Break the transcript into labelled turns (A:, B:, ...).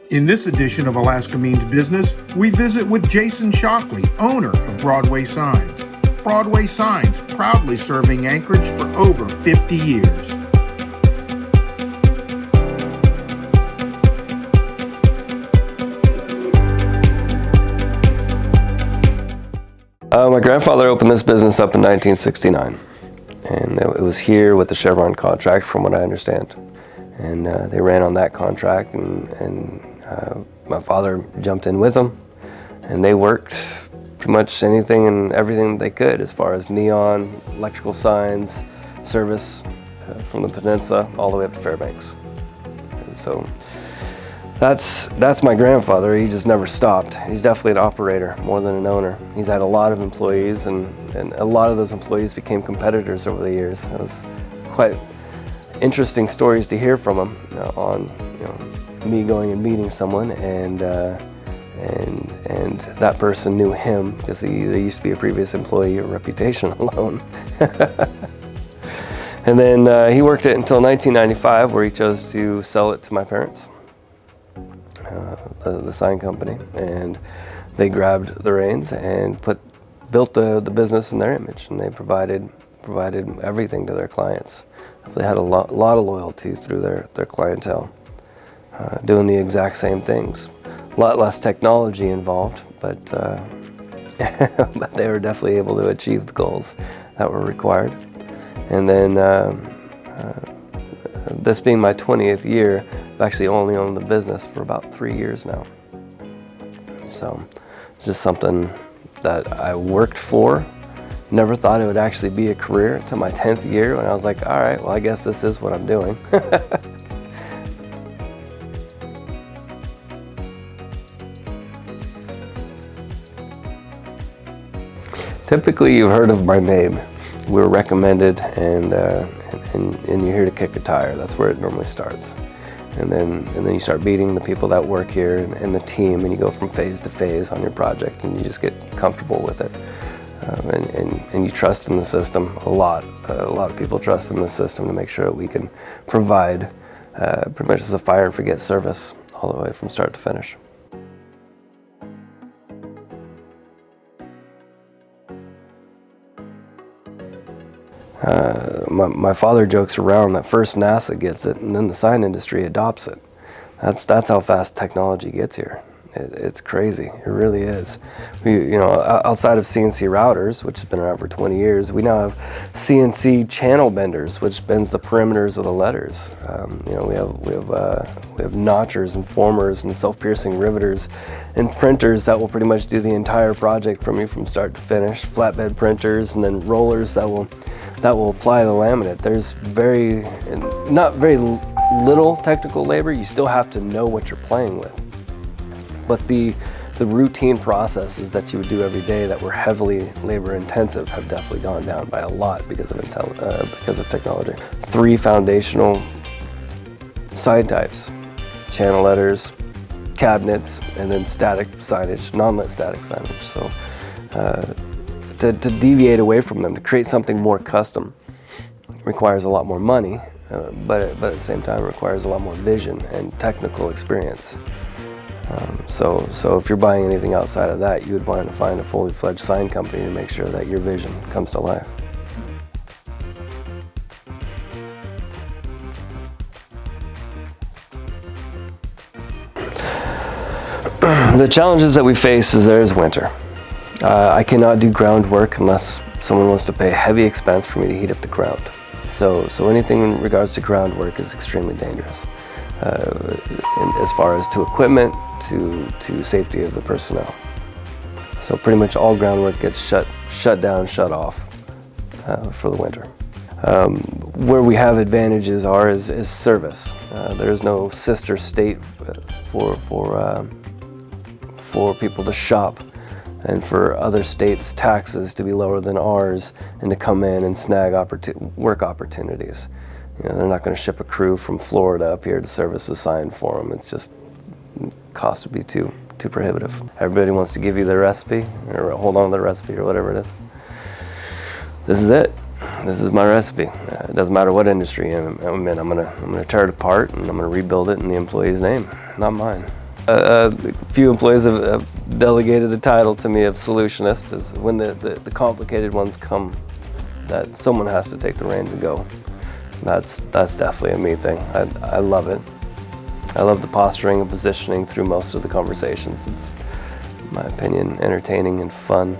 A: In this edition of Alaska Means Business, we visit with Jayson Shockley, owner of Broadway Signs. Broadway Signs, proudly serving Anchorage for over 50 years.
B: My grandfather opened this business up in 1969, and it was here with the Chevron contract, from what I understand. And they ran on that contract, and my father jumped in with them, and they worked pretty much anything and everything they could as far as neon, electrical signs, service from the peninsula all the way up to Fairbanks. And so that's my grandfather. He just never stopped. He's definitely an operator more than an owner. He's had a lot of employees, and a lot of those employees became competitors over the years. It was quite interesting stories to hear from him on me going and meeting someone, and that person knew him because they used to be a previous employee, or reputation alone. And then he worked it until 1995, where he chose to sell it to my parents, the sign company, and they grabbed the reins and built the business in their image, and they provided everything to their clients. They had a lot of loyalty through their clientele, doing the exact same things. A lot less technology involved, but but they were definitely able to achieve the goals that were required. And then this being my 20th year, I've actually only owned the business for about 3 years now. So it's just something that I worked for. Never thought it would actually be a career until my 10th year, when I was like, all right, well, I guess this is what I'm doing. Typically, you've heard of my name. We were recommended, and you're here to kick a tire. That's where it normally starts. And then you start meeting the people that work here and the team, and you go from phase to phase on your project, and you just get comfortable with it. And you trust in the system a lot. A lot of people trust in the system to make sure that we can provide pretty much as a fire and forget service all the way from start to finish. My father jokes around that first NASA gets it, and then the sign industry adopts it. That's how fast technology gets here. It's crazy. It really is. Outside of CNC routers, which has been around for 20 years, we now have CNC channel benders, which bends the perimeters of the letters. We have notchers and formers and self-piercing riveters and printers that will pretty much do the entire project from start to finish. Flatbed printers, and then rollers that will apply the laminate. There's not very little technical labor. You still have to know what you're playing with. But the routine processes that you would do every day that were heavily labor intensive have definitely gone down by a lot because of technology. 3 foundational sign types: channel letters, cabinets, and then static signage, non-lit static signage. So to deviate away from them, to create something more custom, requires a lot more money, but at the same time requires a lot more vision and technical experience. So if you're buying anything outside of that, you would want to find a fully fledged sign company to make sure that your vision comes to life. The challenges that we face is winter. I cannot do groundwork unless someone wants to pay a heavy expense for me to heat up the ground. So anything in regards to groundwork is extremely dangerous, as far as to equipment, to safety of the personnel. So pretty much all groundwork gets shut down, shut off for the winter. Where we have advantages is service. There is no sister state for people to shop, and for other states' taxes to be lower than ours, and to come in and snag work opportunities. They're not going to ship a crew from Florida up here to service a sign for them. It's just cost would be too prohibitive. Everybody wants to give you their recipe, or hold on to their recipe, or whatever it is. This is it. This is my recipe. It doesn't matter what industry I'm in. I'm gonna tear it apart, and I'm gonna rebuild it in the employee's name, not mine. A few employees have delegated the title to me of solutionist, is when the complicated ones come, that someone has to take the reins and go. That's definitely a me thing. I love it. I love the posturing and positioning through most of the conversations. It's, in my opinion, entertaining and fun.